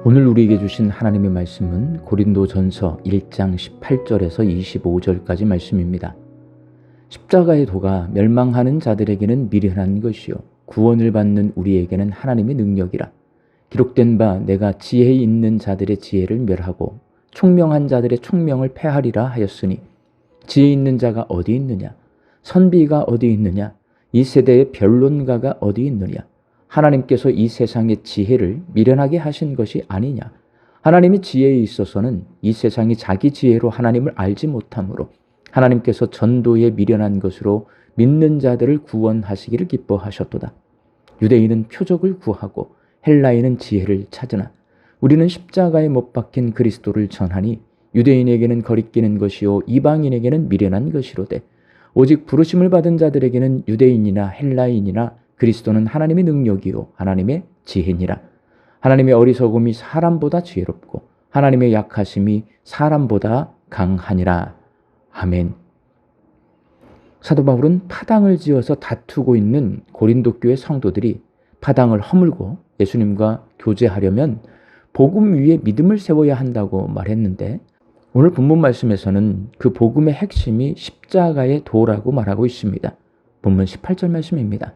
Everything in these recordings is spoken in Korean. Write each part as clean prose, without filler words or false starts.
오늘 우리에게 주신 하나님의 말씀은 고린도전서 1장 18절에서 25절까지 말씀입니다. 십자가의 도가 멸망하는 자들에게는 미련한 것이요 구원을 받는 우리에게는 하나님의 능력이라. 기록된 바 내가 지혜 있는 자들의 지혜를 멸하고 총명한 자들의 총명을 패하리라 하였으니, 지혜 있는 자가 어디 있느냐? 선비가 어디 있느냐? 이 세대의 변론가가 어디 있느냐? 하나님께서 이 세상의 지혜를 미련하게 하신 것이 아니냐? 하나님의 지혜에 있어서는 이 세상이 자기 지혜로 하나님을 알지 못하므로 하나님께서 전도에 미련한 것으로 믿는 자들을 구원하시기를 기뻐하셨도다. 유대인은 표적을 구하고 헬라인은 지혜를 찾으나 우리는 십자가에 못 박힌 그리스도를 전하니 유대인에게는 거리끼는 것이요 이방인에게는 미련한 것이로되 오직 부르심을 받은 자들에게는 유대인이나 헬라인이나 그리스도는 하나님의 능력이요 하나님의 지혜니라. 하나님의 어리석음이 사람보다 지혜롭고 하나님의 약하심이 사람보다 강하니라. 아멘. 사도 바울은 파당을 지어서 다투고 있는 고린도 교회 성도들이 파당을 허물고 예수님과 교제하려면 복음 위에 믿음을 세워야 한다고 말했는데, 오늘 본문 말씀에서는 그 복음의 핵심이 십자가의 도라고 말하고 있습니다. 본문 18절 말씀입니다.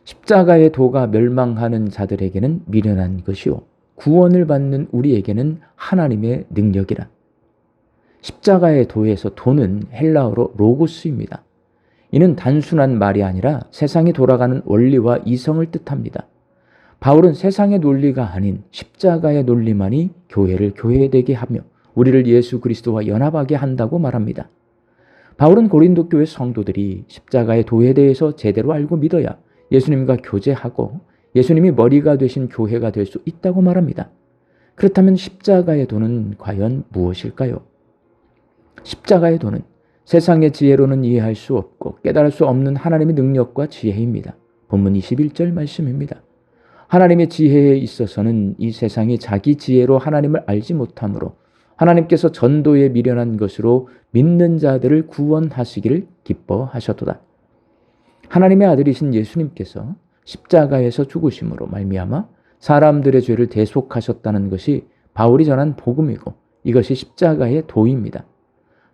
십자가의 도가 멸망하는 자들에게는 미련한 것이요 구원을 받는 우리에게는 하나님의 능력이라. 십자가의 도에서 도는 헬라어로 로고스입니다. 이는 단순한 말이 아니라 세상이 돌아가는 원리와 이성을 뜻합니다. 바울은 세상의 논리가 아닌 십자가의 논리만이 교회를 교회되게 하며 우리를 예수 그리스도와 연합하게 한다고 말합니다. 바울은 고린도 교회 성도들이 십자가의 도에 대해서 제대로 알고 믿어야 예수님과 교제하고 예수님이 머리가 되신 교회가 될 수 있다고 말합니다. 그렇다면 십자가의 도는 과연 무엇일까요? 십자가의 도는 세상의 지혜로는 이해할 수 없고 깨달을 수 없는 하나님의 능력과 지혜입니다. 본문 21절 말씀입니다. 하나님의 지혜에 있어서는 이 세상이 자기 지혜로 하나님을 알지 못하므로 하나님께서 전도에 미련한 것으로 믿는 자들을 구원하시기를 기뻐하셨도다. 하나님의 아들이신 예수님께서 십자가에서 죽으심으로 말미암아 사람들의 죄를 대속하셨다는 것이 바울이 전한 복음이고 이것이 십자가의 도입니다.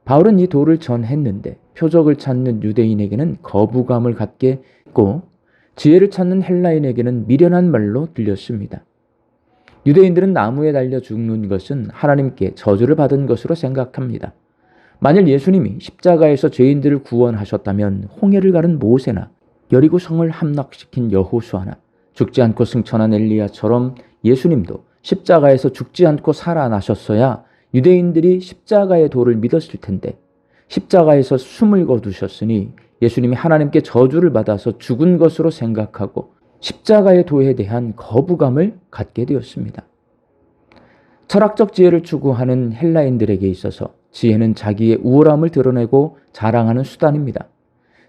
바울은 이 도를 전했는데 표적을 찾는 유대인에게는 거부감을 갖게 했고 지혜를 찾는 헬라인에게는 미련한 말로 들렸습니다. 유대인들은 나무에 달려 죽는 것은 하나님께 저주를 받은 것으로 생각합니다. 만일 예수님이 십자가에서 죄인들을 구원하셨다면 홍해를 가른 모세나 여리고 성을 함락시킨 여호수아나 죽지 않고 승천한 엘리야처럼 예수님도 십자가에서 죽지 않고 살아나셨어야 유대인들이 십자가의 도를 믿었을 텐데, 십자가에서 숨을 거두셨으니 예수님이 하나님께 저주를 받아서 죽은 것으로 생각하고 십자가의 도에 대한 거부감을 갖게 되었습니다. 철학적 지혜를 추구하는 헬라인들에게 있어서 지혜는 자기의 우월함을 드러내고 자랑하는 수단입니다.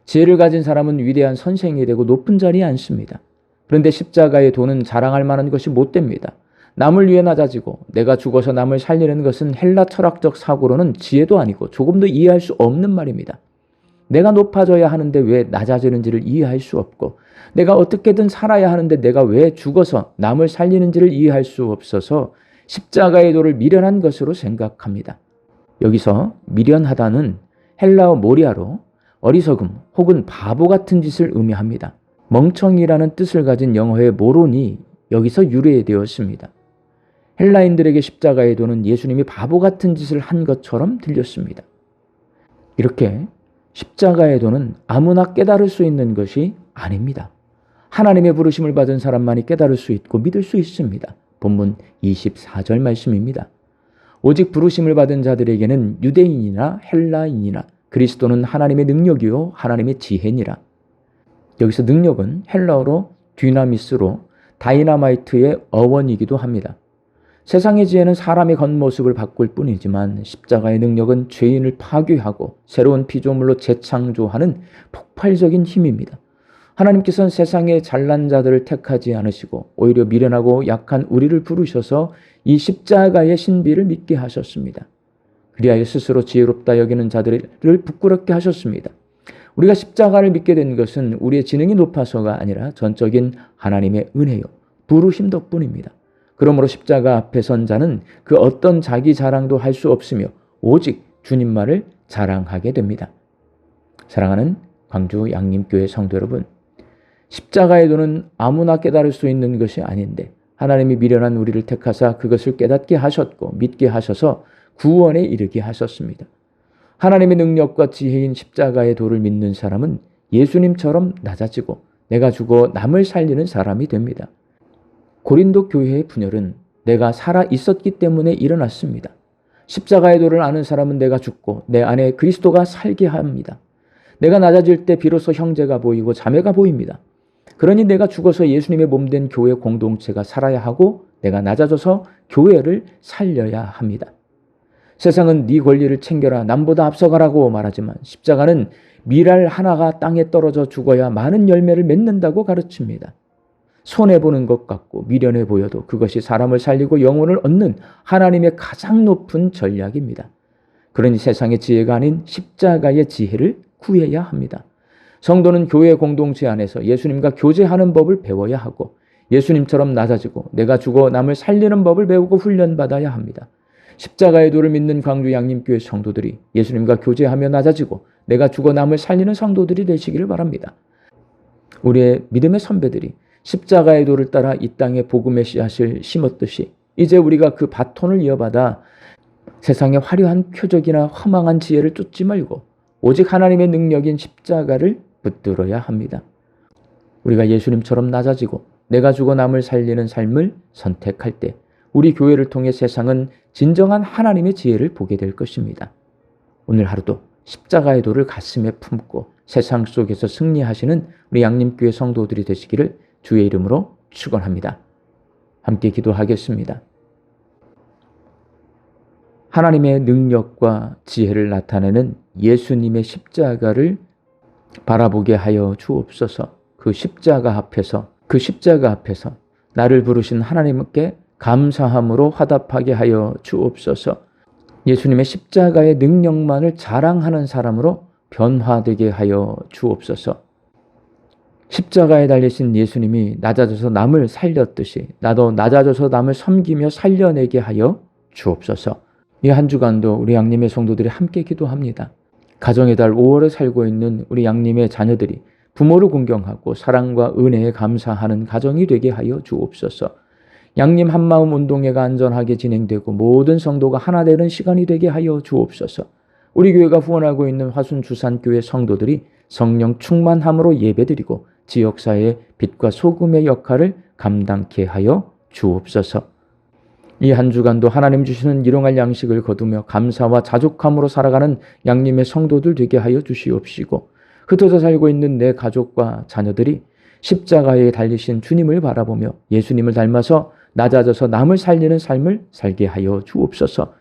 지혜를 가진 사람은 위대한 선생이 되고 높은 자리에 앉습니다. 그런데 십자가의 도는 자랑할 만한 것이 못 됩니다. 남을 위해 낮아지고 내가 죽어서 남을 살리는 것은 헬라 철학적 사고로는 지혜도 아니고 조금도 이해할 수 없는 말입니다. 내가 높아져야 하는데 왜 낮아지는지를 이해할 수 없고 내가 어떻게든 살아야 하는데 내가 왜 죽어서 남을 살리는지를 이해할 수 없어서 십자가의 도를 미련한 것으로 생각합니다. 여기서 미련하다는 헬라어 모리아로 어리석음 혹은 바보 같은 짓을 의미합니다. 멍청이라는 뜻을 가진 영어의 모론이 여기서 유래되었습니다. 헬라인들에게 십자가의 도는 예수님이 바보 같은 짓을 한 것처럼 들렸습니다. 이렇게 십자가의 도는 아무나 깨달을 수 있는 것이 아닙니다. 하나님의 부르심을 받은 사람만이 깨달을 수 있고 믿을 수 있습니다. 본문 24절 말씀입니다. 오직 부르심을 받은 자들에게는 유대인이나 헬라인이나 그리스도는 하나님의 능력이요 하나님의 지혜니라. 여기서 능력은 헬라어로 듀나미스로 다이나마이트의 어원이기도 합니다. 세상의 지혜는 사람의 겉모습을 바꿀 뿐이지만 십자가의 능력은 죄인을 파괴하고 새로운 피조물로 재창조하는 폭발적인 힘입니다. 하나님께서는 세상의 잘난 자들을 택하지 않으시고 오히려 미련하고 약한 우리를 부르셔서 이 십자가의 신비를 믿게 하셨습니다. 그리하여 스스로 지혜롭다 여기는 자들을 부끄럽게 하셨습니다. 우리가 십자가를 믿게 된 것은 우리의 지능이 높아서가 아니라 전적인 하나님의 은혜요 부르심 덕분입니다. 그러므로 십자가 앞에 선 자는 그 어떤 자기 자랑도 할 수 없으며 오직 주님만을 자랑하게 됩니다. 사랑하는 광주 양림교회 성도 여러분, 십자가의 도는 아무나 깨달을 수 있는 것이 아닌데 하나님이 미련한 우리를 택하사 그것을 깨닫게 하셨고 믿게 하셔서 구원에 이르게 하셨습니다. 하나님의 능력과 지혜인 십자가의 도를 믿는 사람은 예수님처럼 낮아지고 내가 죽어 남을 살리는 사람이 됩니다. 고린도 교회의 분열은 내가 살아 있었기 때문에 일어났습니다. 십자가의 도를 아는 사람은 내가 죽고 내 안에 그리스도가 살게 합니다. 내가 낮아질 때 비로소 형제가 보이고 자매가 보입니다. 그러니 내가 죽어서 예수님의 몸된 교회 공동체가 살아야 하고 내가 낮아져서 교회를 살려야 합니다. 세상은 네 권리를 챙겨라, 남보다 앞서가라고 말하지만 십자가는 밀알 하나가 땅에 떨어져 죽어야 많은 열매를 맺는다고 가르칩니다. 손해보는 것 같고 미련해 보여도 그것이 사람을 살리고 영혼을 얻는 하나님의 가장 높은 전략입니다. 그러니 세상의 지혜가 아닌 십자가의 지혜를 구해야 합니다. 성도는 교회 공동체 안에서 예수님과 교제하는 법을 배워야 하고 예수님처럼 낮아지고 내가 죽어 남을 살리는 법을 배우고 훈련받아야 합니다. 십자가의 도를 믿는 광주 양림교회 성도들이 예수님과 교제하며 낮아지고 내가 죽어 남을 살리는 성도들이 되시기를 바랍니다. 우리의 믿음의 선배들이 십자가의 도를 따라 이 땅에 복음의 씨앗을 심었듯이 이제 우리가 그 바톤을 이어받아 세상의 화려한 표적이나 허망한 지혜를 쫓지 말고 오직 하나님의 능력인 십자가를 붙들어야 합니다. 우리가 예수님처럼 낮아지고 내가 죽어 남을 살리는 삶을 선택할 때 우리 교회를 통해 세상은 진정한 하나님의 지혜를 보게 될 것입니다. 오늘 하루도 십자가의 도를 가슴에 품고 세상 속에서 승리하시는 우리 양림교회 성도들이 되시기를 주의 이름으로 축원합니다. 함께 기도하겠습니다. 하나님의 능력과 지혜를 나타내는 예수님의 십자가를 바라보게 하여 주옵소서. 그 십자가 앞에서 나를 부르신 하나님께 감사함으로 화답하게 하여 주옵소서. 예수님의 십자가의 능력만을 자랑하는 사람으로 변화되게 하여 주옵소서. 십자가에 달리신 예수님이 낮아져서 남을 살렸듯이 나도 낮아져서 남을 섬기며 살려내게 하여 주옵소서. 이 한 주간도 우리 양림의 성도들이 함께 기도합니다. 가정의 달 5월에 살고 있는 우리 양림의 자녀들이 부모를 공경하고 사랑과 은혜에 감사하는 가정이 되게 하여 주옵소서. 양림 한마음 운동회가 안전하게 진행되고 모든 성도가 하나 되는 시간이 되게 하여 주옵소서. 우리 교회가 후원하고 있는 화순 주산교회 성도들이 성령 충만함으로 예배드리고 지역사회의 빛과 소금의 역할을 감당케 하여 주옵소서. 이 한 주간도 하나님 주시는 일용할 양식을 거두며 감사와 자족함으로 살아가는 양림의 성도들 되게 하여 주시옵시고 흩어져 살고 있는 내 가족과 자녀들이 십자가에 달리신 주님을 바라보며 예수님을 닮아서 낮아져서 남을 살리는 삶을 살게 하여 주옵소서.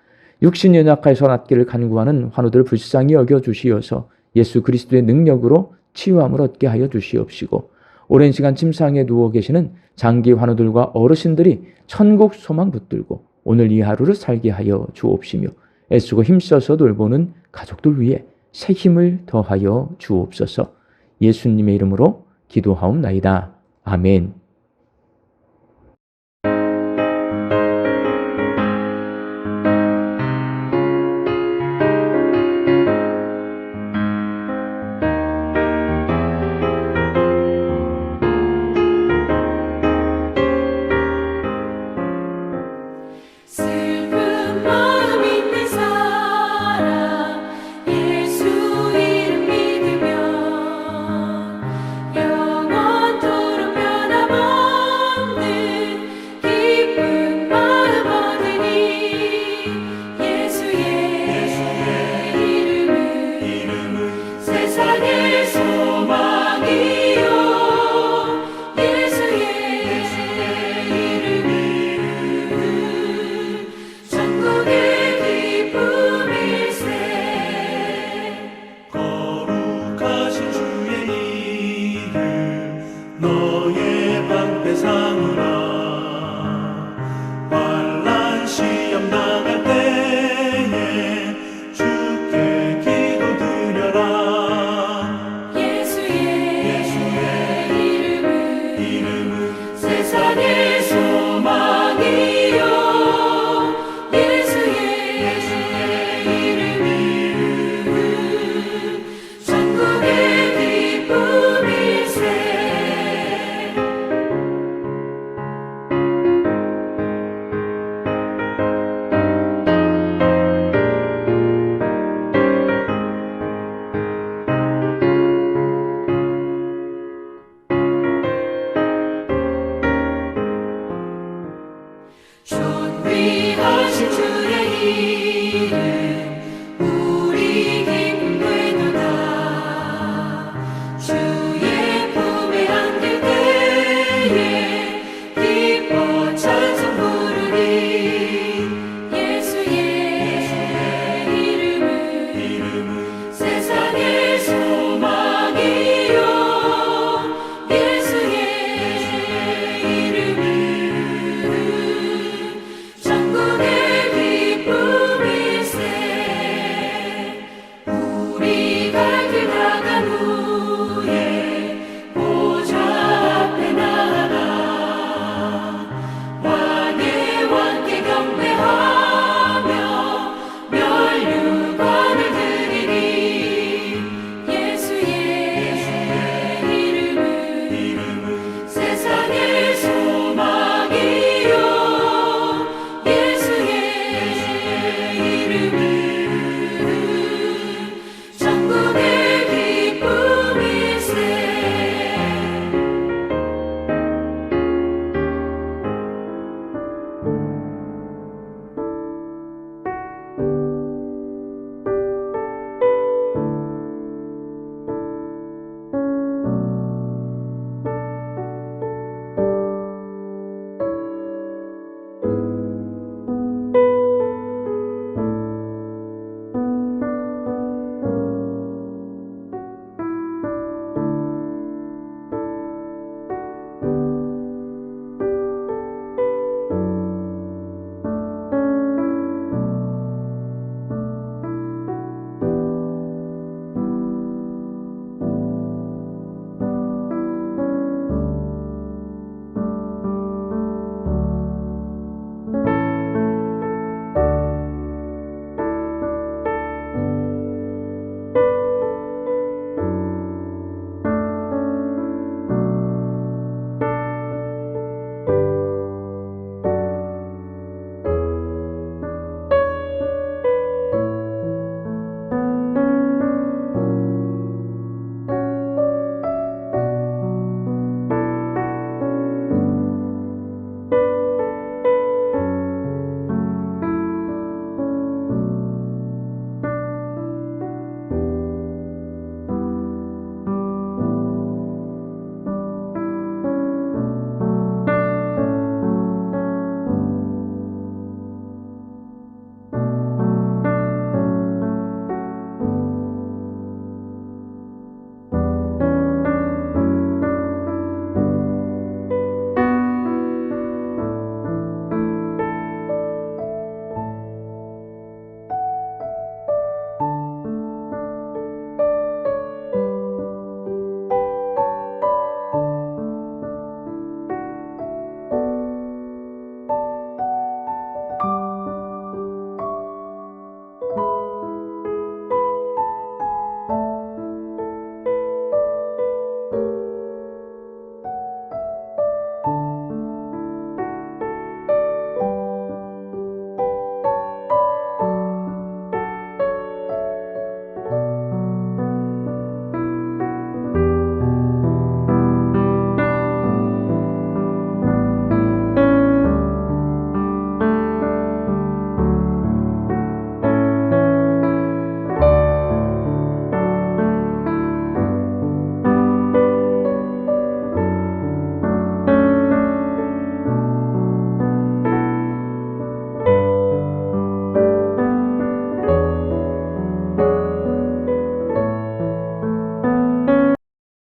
육신 연약하여서 낫기를 간구하는 환우들 불쌍히 여겨 주시어서 예수 그리스도의 능력으로 치유함을 얻게 하여 주시옵시고 오랜 시간 침상에 누워 계시는 장기 환우들과 어르신들이 천국 소망 붙들고 오늘 이 하루를 살게 하여 주옵시며 애쓰고 힘써서 돌보는 가족들 위해 새 힘을 더하여 주옵소서. 예수님의 이름으로 기도하옵나이다. 아멘. 너